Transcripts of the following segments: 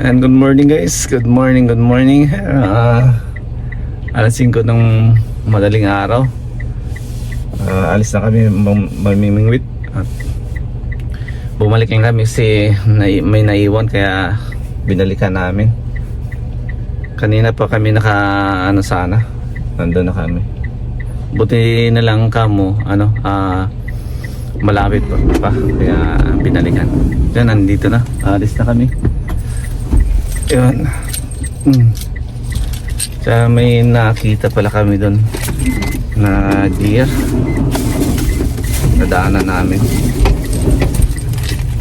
And good morning guys, good morning. Alas 5 ng madaling araw. Alis na kami mamimingwit at bumalik lang kami kasi may naiwan kaya binalikan namin. Kanina pa kami sana nandun na kami. Buti na lang kamo malapit pa kaya binalikan. Yan, nandito na, alis na kami. Yun. Kaya may nakita pala kami doon na deer, nadaanan namin.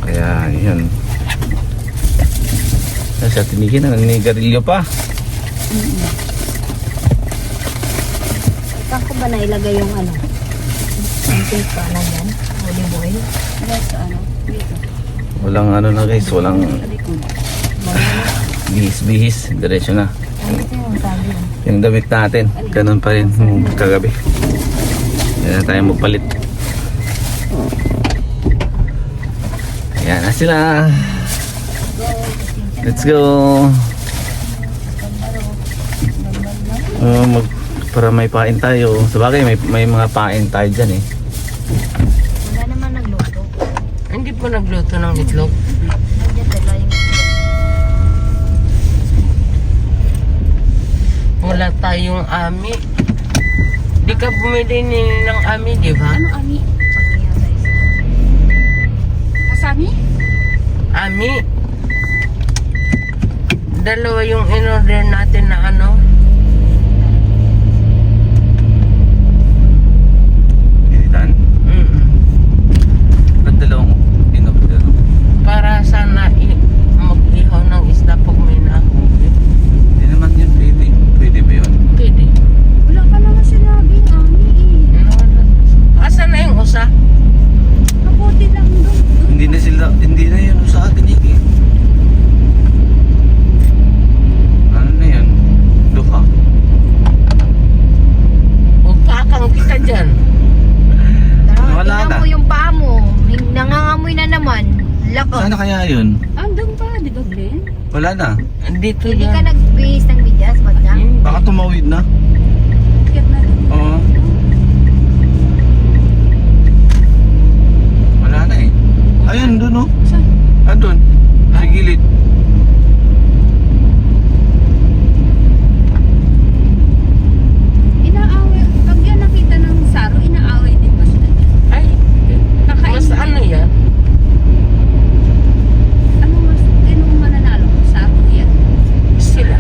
Kaya yun, sa tinigin na nanigarilyo pa. Saan ko ba nailagay yung something pa na yan? Olive oil? Dito. Walang na guys, walang bihis, diretso na. Yung damit natin, ganun pa rin kagabi. Kaya tayo magpalit. Ayan na sila. Let's go. Para may pain tayo. Sabagay may mga pain tayo dyan eh. Wala naman nagluto. Hindi po nagluto ng itlog. Nandiyan dala yung Wala tayong ami. Di ka bumili ng ami, di ba? Ano ami? Pangyayaw guys. Asami? Ami. Dalawa yung in-order natin na Initan? Ba't dalawang in-order? para sana mag-ihaw ng isda pag may nahuli. Hindi naman yun pwede. Pwede ba yun? Pwede. Wala ka naman sinabing ami eh. Asa na yung usa? Kapote lang doon. Hindi na yun sa atin eh. Ano na yan? Duha. Upakang kita dyan. Wala Tingnan na. mo yung paa mo. Nangangamoy na naman. Lako. Sana kaya yun? Andun pa, di ba Glenn? Wala na. Dito Hindi ka yan. nag-base ng bidyas, wag na. Baka tumawid na. Kaya na rin. Oo. Wala na eh. Ayun, dun oh. Saan? Andun. Sa gilid. Inaaway. Pag yan nakita ng saro, inaaway din ba sila? Ay, Kakain mas na. yan? Anong mananalo? Saro yan? Sila.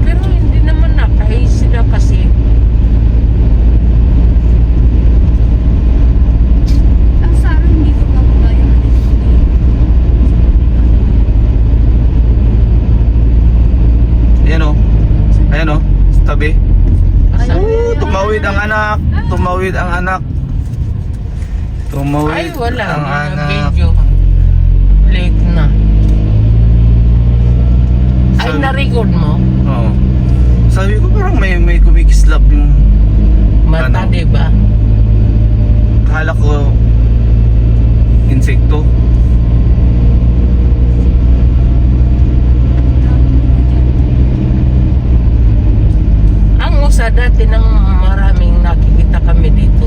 Pero hindi naman nakahi sila kasi. Ang saro hindi ko mababaya. Ayan oh. Ayan oh. Sa tabi. Asa? Tumawid ang anak. Tumawid ang anak. Tumawid Ay, wala. ang Mga anak. video. Late na. Ay, Sabi- na-record mo? Oo. Sabi ko parang may kumikislap yung Mata, Ano? diba? kala ko insekto. Ang usa dati ng maraming nakikita kami dito.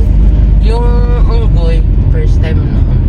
Yung unggoy, first time noon.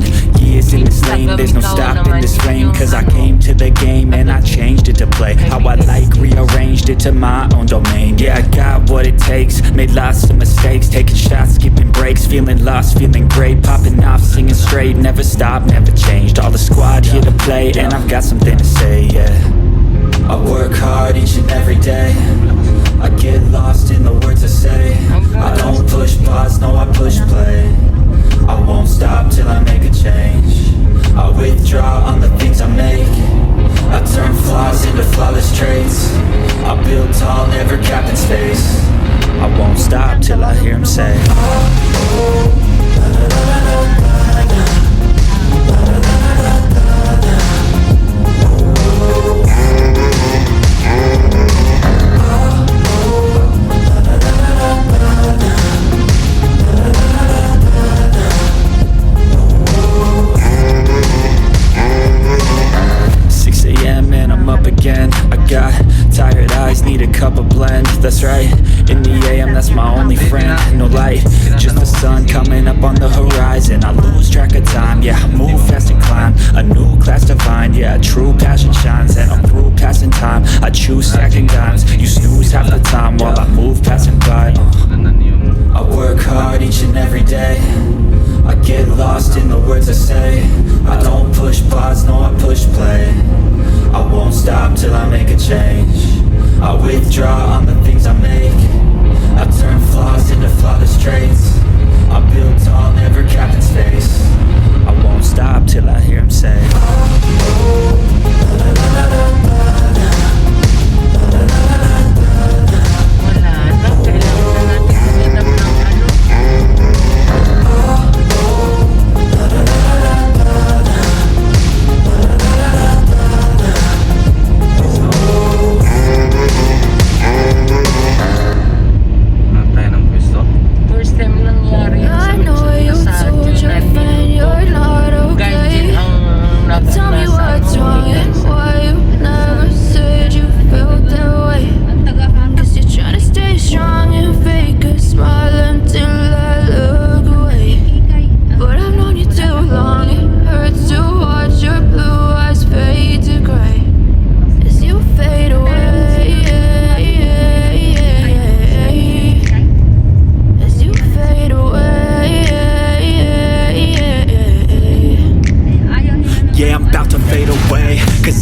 pain. Years in this lane, there's no stopping this flame. Cause I came to the game and I changed it to play how I like, rearranged it to my own domain. Yeah, I got what it takes, made lots of mistakes, taking shots, skipping breaks, feeling lost, feeling great, popping off, singing straight, never stopped, never changed. All the squad here to play, and I've got something to say, yeah. I work hard each and every day, I get lost in the words I say. I don't push pause, no, I push play. I won't stop till I make a change. I withdraw on the things I make. I turn flaws into flawless traits. I build tall, never capped in space. I won't stop till I hear him say, tired eyes need a cup of blend. That's right, in the AM that's my only friend. No light, just the sun coming up on the horizon. I lose track of time, yeah, I move fast and climb a new class to find. Yeah, true passion shines and I'm through passing time. I choose stacking dimes, you snooze half the time while I move passing by. I work hard each and every day, I get lost in the words I say. I don't push pause, no, I push play. I won't stop till I make a change. I withdraw on the things I make. I turn flaws into flawless traits. I build tall, never capped in space. I won't stop till I hear him say,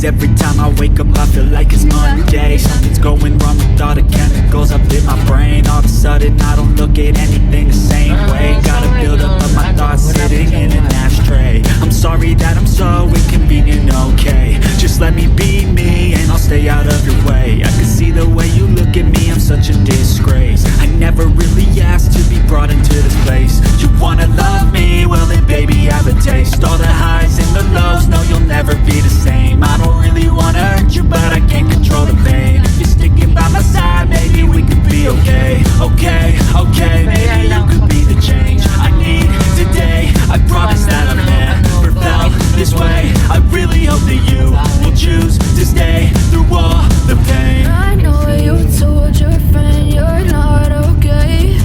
every time I wake up I feel like it's Monday. Something's going wrong with all the chemicals up in my brain. All of a sudden I don't look at anything the same way. Gotta build up of my thoughts sitting in an ashtray. I'm sorry that I'm so inconvenient, okay. Just let me be me and I'll stay out of your way. I can see the way you look at me, I'm such a disgrace. I never really asked to be brought into this place. You wanna love me? Well then baby have a taste. All the highs and the lows, no you'll never be the same. I don't really wanna hurt you, but I can't control the pain. If you're sticking by my side, maybe we could be okay. Okay, okay, maybe you could be the change I need today. I promise that I've never felt this way. I really hope that you will choose to stay through all the pain. I know you told your friend you're not okay,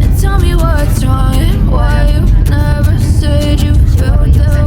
and tell me what's wrong and why you never said you felt that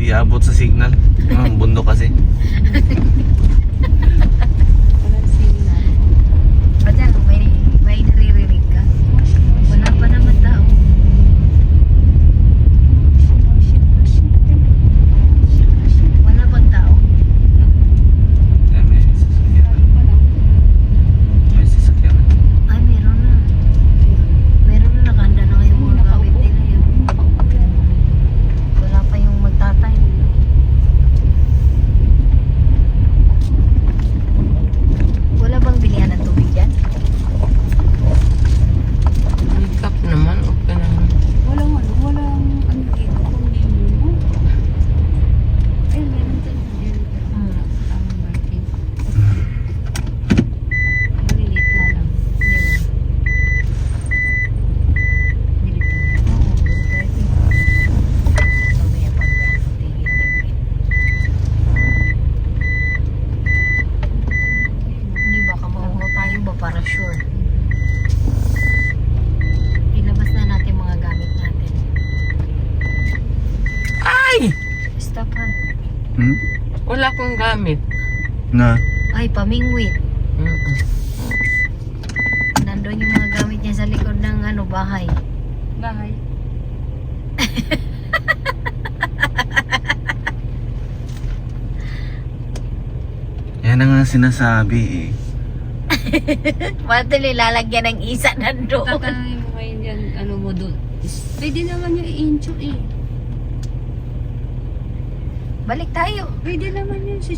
iabot sa signal. Ang bundok kasi. Walang signal. Ba't yan? May naririnig ka? Wala pa naman tao. Wala pang tao. Ayan, may sasakyan. May sasakyan. Ay, meron na. Meron na, nakahanda na kayo mga gamit nila yun. Wala pa yung magtatay. Wala bang bilihan ng tubig dyan? Make up naman, okay naman. Walang dito, kundi mo. Ay, meron dyan. Maliliit na lang. Di ba? Dito. Oo, dito. Mamaya pag tigil. Hindi baka maungaw tayo ba para sure. Ilabas na natin mga gamit natin. Ay! Stop ha. Hmm? Wala akong gamit. Na? Ay, pamingwit. Mm-mm. Nandun yung mga gamit niya sa likod ng bahay. Bahay? Yan ang nga sinasabi eh. Pati nilalagyan ng isa nandoon. Tatanungin mo ngayon yan, ano mo doon. Pwede naman yung i-intro eh. Balik tayo. Pwede naman yun si